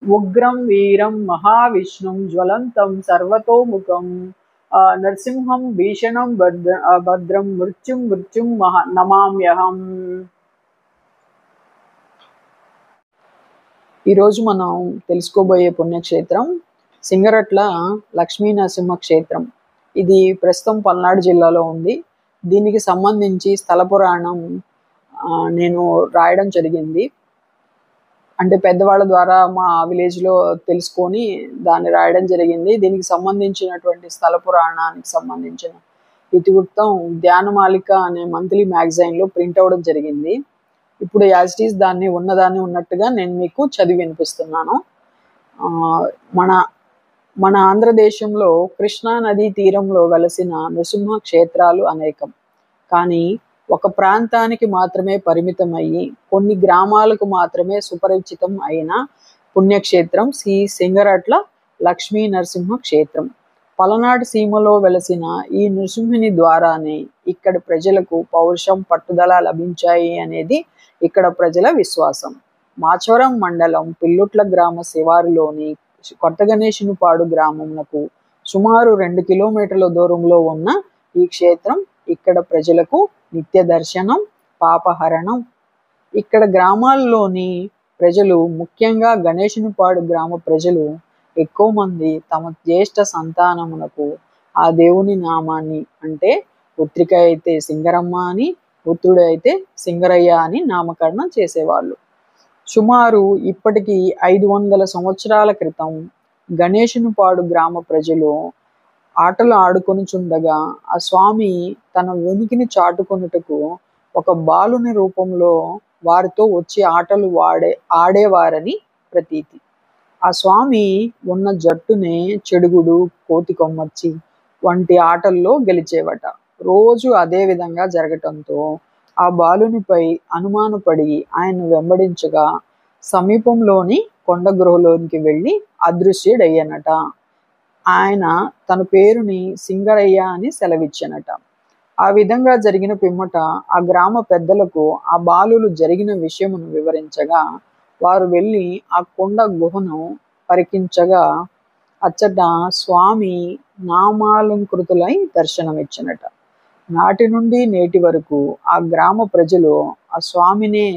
ఉగ్రం వీరం మహావిష్ణుం జ్వలంతం సర్వతోముఖం నరసింహం భీషణం భద్రం మృత్యుం నమామ్యహం. ఈరోజు మనం తెలుసుకోబోయే పుణ్యక్షేత్రం సింగరట్ల లక్ష్మీ నరసింహ క్షేత్రం. ఇది ప్రస్తుతం పల్నాడు జిల్లాలో ఉంది. దీనికి సంబంధించి స్థల పురాణం నేను రాయడం జరిగింది. అంటే పెద్దవాళ్ళ ద్వారా మా విలేజ్లో తెలుసుకొని దాన్ని రాయడం జరిగింది. దీనికి సంబంధించినటువంటి స్థల పురాణానికి సంబంధించిన ఇతివృత్తం ధ్యానమాలిక అనే మంత్లీ మ్యాగజైన్లో ప్రింట్ అవ్వడం జరిగింది. ఇప్పుడు యాజ్ ఇట్ ఈస్ దాన్ని ఉన్నట్టుగా నేను మీకు చదివి వినిపిస్తున్నాను. మన ఆంధ్రదేశంలో కృష్ణా నదీ తీరంలో వెలసిన నృసింహ క్షేత్రాలు అనేకం. కానీ ఒక ప్రాంతానికి మాత్రమే పరిమితమయ్యి కొన్ని గ్రామాలకు మాత్రమే సుపరిచితం అయిన పుణ్యక్షేత్రం శ్రీ సింగరట్ల లక్ష్మీ నరసింహ క్షేత్రం. పలనాటి సీమలో వెలసిన ఈ నృసింహుని ద్వారానే ఇక్కడి ప్రజలకు పౌరుషం, పట్టుదల లభించాయి అనేది ఇక్కడ ప్రజల విశ్వాసం. మాచవరం మండలం పిల్లుట్ల గ్రామ శివారులోని కొత్త గణేశునిపాడు గ్రామంకు సుమారు 2 కిలోమీటర్ల దూరంలో ఉన్న ఈ క్షేత్రం ఇక్కడ ప్రజలకు నిత్య దర్శనం, పాపహరణం. ఇక్కడ గ్రామాల్లోని ప్రజలు, ముఖ్యంగా గణేశునిపాడు గ్రామ ప్రజలు ఎక్కువ మంది తమ జ్యేష్ఠ సంతానమునకు ఆ దేవుని నామాన్ని, అంటే పుత్రిక అయితే సింగరమ్మ అని, పుత్రుడు అయితే సింగరయ్య అని నామకరణం చేసేవాళ్ళు. సుమారు ఇప్పటికి 500 సంవత్సరాల క్రితం గణేశునిపాడు గ్రామ ప్రజలు ఆటలు ఆడుకొనుచుండగా ఆ స్వామి తన ఉనికిని చాటుకొనుటకు ఒక బాలుని రూపంలో వారితో వచ్చి ఆటలు ఆడేవారని ప్రతీతి. ఆ స్వామి ఉన్న జట్టునే చెడుగుడు, కోతి కొమ్మచ్చి వంటి ఆటల్లో గెలిచేవట. రోజు అదే విధంగా జరగటంతో ఆ బాలునిపై అనుమానపడి ఆయన వెంబడించగా సమీపంలోని కొండ గృహలోనికి వెళ్ళి అదృశ్యుడయ్యనట. ఆయన తన పేరుని సింగరయ్య అని సెలవిచ్చనట. ఆ విధంగా జరిగిన పిమ్మట ఆ గ్రామ పెద్దలకు ఆ బాలులు జరిగిన విషయమును వివరించగా వారు వెళ్ళి ఆ కొండ గుహను పరికించగా అచ్చట స్వామి నామాలంకృతులై దర్శనమిచ్చినట. నాటి నుండి నేటి వరకు ఆ గ్రామ ప్రజలు ఆ స్వామినే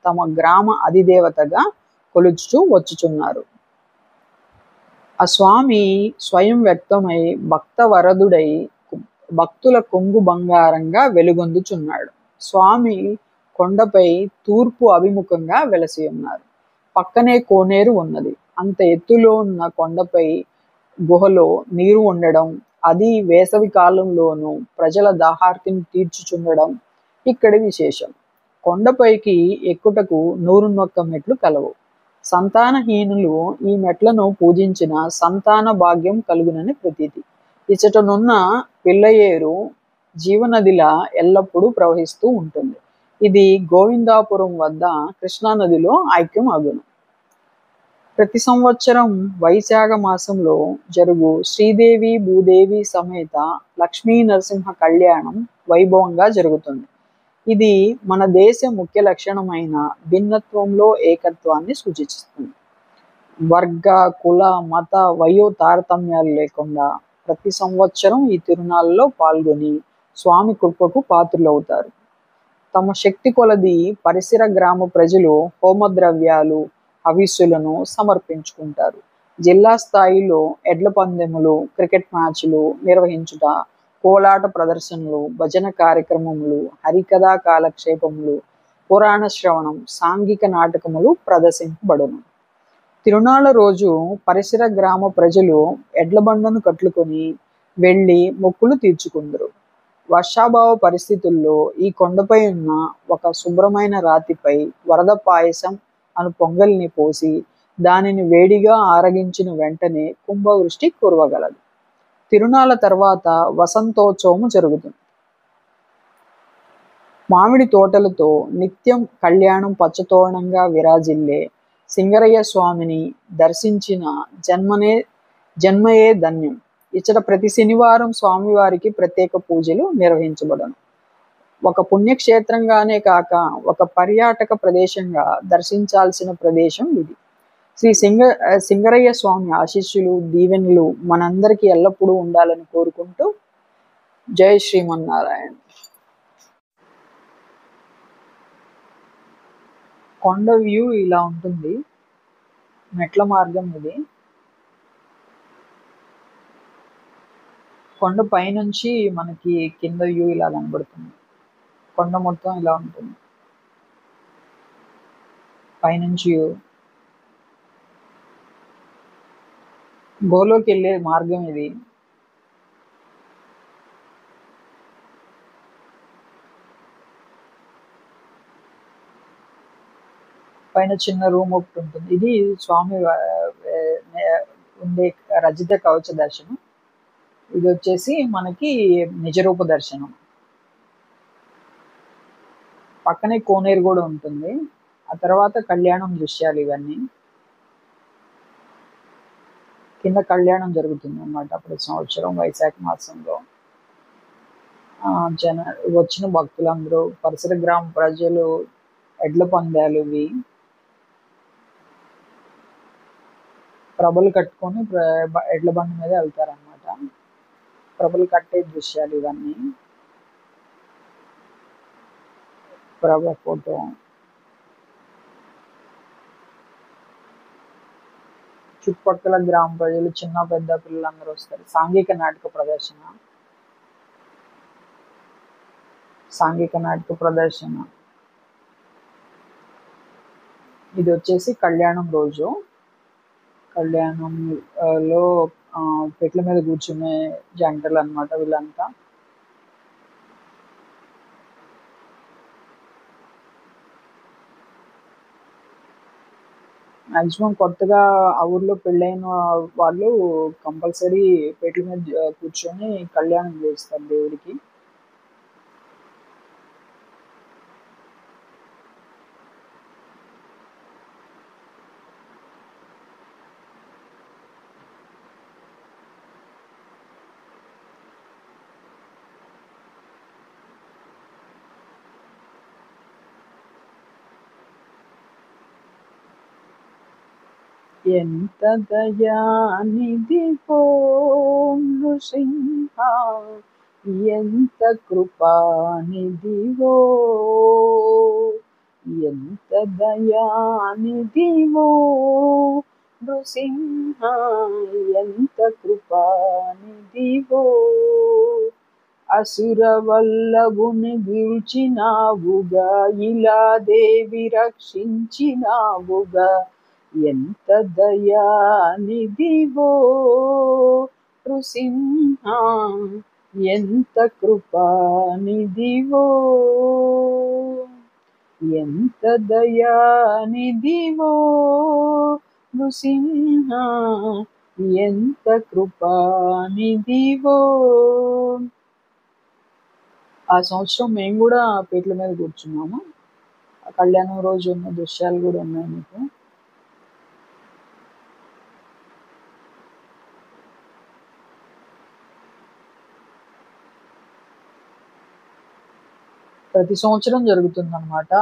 తమ గ్రామ అధిదేవతగా కొలుచుతూ వచ్చుచున్నారు. ఆ స్వామి స్వయం వ్యక్తమై భక్త వరదుడై భక్తుల కొంగు బంగారంగా వెలుగొందుచున్నాడు. స్వామి కొండపై తూర్పు అభిముఖంగా వెలసి ఉన్నారు. పక్కనే కోనేరు ఉన్నది. అంత ఎత్తులో ఉన్న కొండపై గుహలో నీరు ఉండడం, అది వేసవి కాలంలోనూ ప్రజల దాహార్తిని తీర్చుచుండడం ఇక్కడి విశేషం. కొండపైకి ఎక్కుటకు 101 మెట్లు కలవు. సంతానహీనులు ఈ మెట్లను పూజించిన సంతాన భాగ్యం కలుగునని ప్రతీతి. ఇచ్చటనున్న పిల్లయేరు జీవనదిలా ఎల్లప్పుడూ ప్రవహిస్తూ ఉంటుంది. ఇది గోవిందాపురం వద్ద కృష్ణానదిలో ఐక్యం అగును. ప్రతి సంవత్సరం వైశాఖ మాసంలో జరుగు శ్రీదేవి భూదేవి సమేత లక్ష్మీ నరసింహ కళ్యాణం వైభవంగా జరుగుతుంది. ఇది మన దేశ ముఖ్య లక్షణమైన భిన్నత్వంలో ఏకత్వాన్ని సూచిస్తుంది. వర్గ, కుల, మత, వయో తారతమ్యాలు లేకుండా ప్రతి సంవత్సరం ఈ తిరునాళ్ళలో పాల్గొని స్వామి కృపకు పాత్రులవుతారు. తమ శక్తి కొలది పరిసర గ్రామ ప్రజలు హోమద్రవ్యాలు, హవిస్సులను సమర్పించుకుంటారు. జిల్లా స్థాయిలో ఎడ్ల పందెములు, క్రికెట్ మ్యాచ్లు నిర్వహించుట, కోలాట ప్రదర్శనలు, భజన కార్యక్రమములు, హరికథా కాలక్షేపములు, పురాణ శ్రవణం, సాంఘిక నాటకములు ప్రదర్శింపబడును. తిరునాళ్ళ రోజు పరిసర గ్రామ ప్రజలు ఎడ్ల బండను కట్టుకొని వెళ్ళి మొక్కులు తీర్చుకుందరు. వర్షాభావ పరిస్థితుల్లో ఈ కొండపై ఉన్న ఒక శుభ్రమైన రాతిపై వరద పాయసం అను పొంగల్ని పోసి దానిని వేడిగా ఆరగించిన వెంటనే కుంభవృష్టి కురవగలదు. తిరునాళ్ళ తర్వాత వసంతోత్సవము జరుగుతుంది. మామిడి తోటలతో నిత్యం కళ్యాణం పచ్చతోరణంగా విరాజిల్లే సింగరయ్య స్వామిని దర్శించిన జన్మయే ధన్యం. ఇచ్చట ప్రతి శనివారం స్వామివారికి ప్రత్యేక పూజలు నిర్వహించబడను. ఒక పుణ్యక్షేత్రంగానే కాక ఒక పర్యాటక ప్రదేశంగా దర్శించాల్సిన ప్రదేశం ఇది. సింగరయ్య స్వామి ఆశీస్సులు దీవెనలు మనందరికీ ఎల్లప్పుడూ ఉండాలని కోరుకుంటూ జై శ్రీమన్నారాయణ. కొండ వ్యూ ఇలా ఉంటుంది. మెట్ల మార్గం ఇది. కొండ పైనుంచి మనకి కింద వ్యూ ఇలా కనబడుతుంది. కొండ మొత్తం ఇలా ఉంటుంది పైనుంచి. గోలోకి వెళ్ళే మార్గం ఇది. పైన చిన్న రూమ్ ఒకటి ఉంటుంది. ఇది స్వామి ఉండే రజిత కవచ దర్శనం. ఇది వచ్చేసి మనకి నిజరూప దర్శనం. పక్కనే కోనేరు కూడా ఉంటుంది. ఆ తర్వాత కళ్యాణం దృశ్యాలు ఇవన్నీ. కింద కళ్యాణం జరుగుతుంది అన్నమాట ప్రతి సంవత్సరం వైశాఖ మాసంలో. వచ్చిన భక్తులందరూ, పరిసర గ్రామ ప్రజలు ఎడ్ల పందాలు ఇవి ప్రభలు కట్టుకొని ఎడ్ల బండి మీద వెళ్తారనమాట. ప్రభలు కట్టే దృశ్యాలు ఇవన్నీ. ప్రభ ఫోటో. చుట్టుపక్కల గ్రామ ప్రజలు, చిన్న పెద్ద పిల్లలందరూ వస్తారు. సాంఘిక నాటక ప్రదర్శన. ఇది వచ్చేసి కళ్యాణం రోజు. కళ్యాణంలో పెట్ల మీద కూర్చునే జంటలు అన్నమాట వీళ్ళంతా. మ్యాక్సిమం కొత్తగా ఆ ఊర్లో పెళ్ళైన వాళ్ళు కంపల్సరీ పెట్ల మీద కూర్చొని కళ్యాణం చేస్తారు దేవుడికి. ఎంత దయానిధివో నృసింహ, ఎంత కృపానిధివో, ఎంత దయానిధివో నృసింహ, ఎంత కృపానిధివో. అసుర వల్లభుని గీల్చినావుగా, ఇలా దేవి రక్షించినావుగా, ఎంత దయానిధివో నృసింహ, ఎంత కృపానిధివో, ఎంత దయానిధివో నృసింహ, ఎంత కృపానిధివో. ఆ సంవత్సరం మేము కూడా పీటల మీద కూర్చున్నాము. కళ్యాణం రోజు ఉన్న దృశ్యాలు కూడా ఉన్నాయి మీకు. ప్రతి సంవత్సరం జరుగుతుంది అనమాట.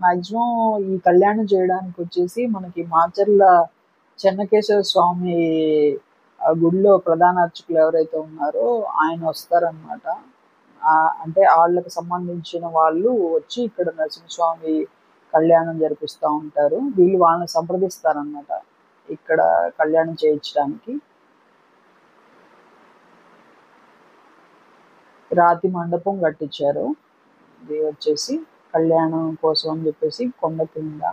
మ్యాక్సిమం ఈ కళ్యాణం చేయడానికి వచ్చేసి మనకి మాచర్ల చెన్నకేశవ స్వామి గుడిలో ప్రధాన అర్చకులు ఎవరైతే ఉన్నారో ఆయన వస్తారనమాట. అంటే వాళ్ళకి సంబంధించిన వాళ్ళు వచ్చి ఇక్కడ నరసింహస్వామి కళ్యాణం జరిపిస్తూ ఉంటారు. వీళ్ళు వాళ్ళని సంప్రదిస్తారనమాట ఇక్కడ కళ్యాణం చేయించడానికి. రాతి మండపం కట్టించారు. ఇది వచ్చేసి కళ్యాణం కోసం అని చెప్పేసి కొండ కింద.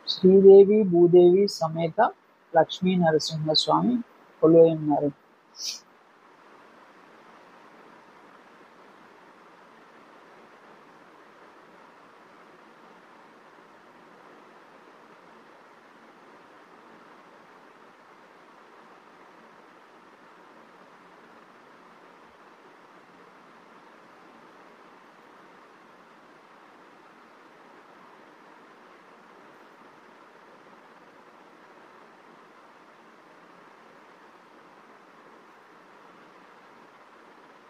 శ్రీదేవి భూదేవి సమేత లక్ష్మీ నరసింహస్వామి కొలువై ఉన్నారు.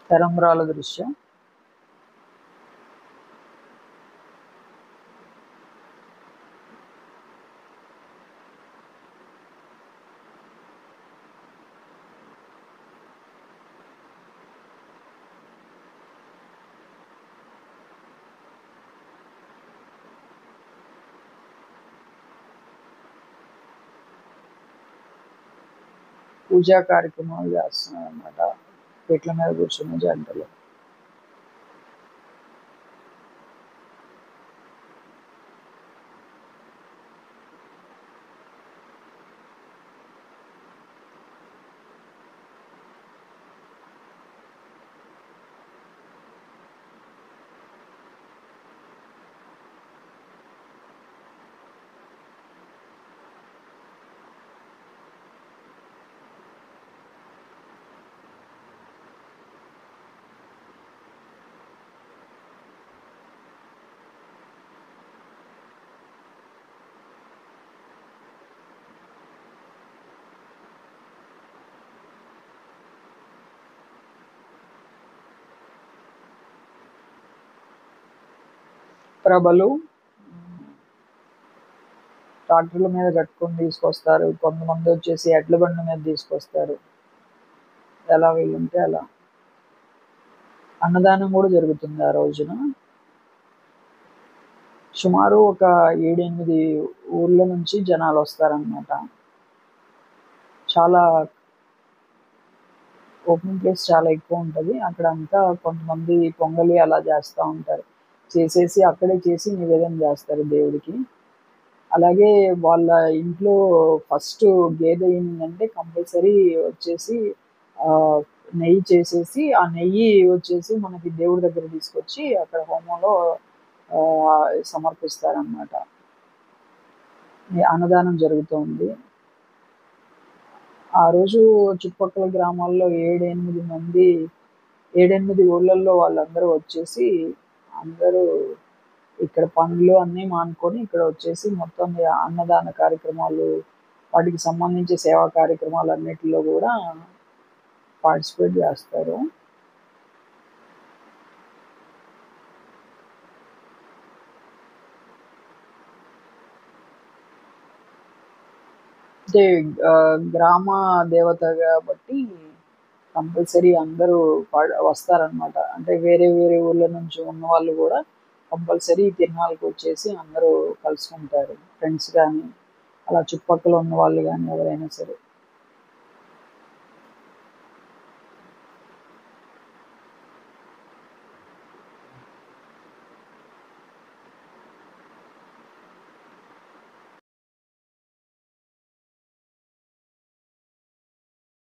తలంబ్రాల దృశ్యం. పూజా కార్యక్రమాలు చేస్తున్నారు అన్నమాట పీటల మీద కూర్చున్న జంటలు. ప్రభలు ట్రాక్టర్ల మీద కట్టుకొని తీసుకొస్తారు, కొంతమంది వచ్చేసి ఎడ్ల బండి మీద తీసుకొస్తారు, ఎలా వీలుంటే అలా. అన్నదానం కూడా జరుగుతుంది ఆ రోజున. సుమారు ఒక 7-8 ఊర్ల నుంచి జనాలు వస్తారనమాట. చాలా ఓపెన్ ప్లేస్ చాలా ఎక్కువ ఉంటుంది అక్కడ అంతా. కొంతమంది పొంగలి అలా చేస్తూ ఉంటారు, చేసేసి అక్కడే చేసి నివేదన చేస్తారు దేవుడికి. అలాగే వాళ్ళ ఇంట్లో ఫస్ట్ గేదె ఏంటంటే కంపల్సరీ వచ్చేసి నెయ్యి చేసేసి, ఆ నెయ్యి వచ్చేసి మనకి దేవుడి దగ్గర తీసుకొచ్చి అక్కడ హోమంలో సమర్పిస్తారనమాట. అన్నదానం జరుగుతుంది ఆ రోజు. చుట్టుపక్కల గ్రామాల్లో 7-8 ఊళ్ళల్లో వాళ్ళందరూ వచ్చేసి, అందరూ ఇక్కడ పనులు అన్నీ మానుకొని ఇక్కడ వచ్చేసి మొత్తం అన్నదాన కార్యక్రమాలు, వాటికి సంబంధించి సేవా కార్యక్రమాలు అన్నిటిలో కూడా పార్టిసిపేట్ చేస్తారు. అంటే గ్రామ దేవత కాబట్టి కంపల్సరీ అందరూ వస్తారనమాట. అంటే వేరే వేరే ఊళ్ళ నుంచి ఉన్న వాళ్ళు కూడా కంపల్సరీ తిరునాళ్ళకి వచ్చేసి అందరూ కలుసుకుంటారు, ఫ్రెండ్స్ కానీ అలా చుట్టుపక్కల ఉన్న వాళ్ళు కానీ ఎవరైనా సరే.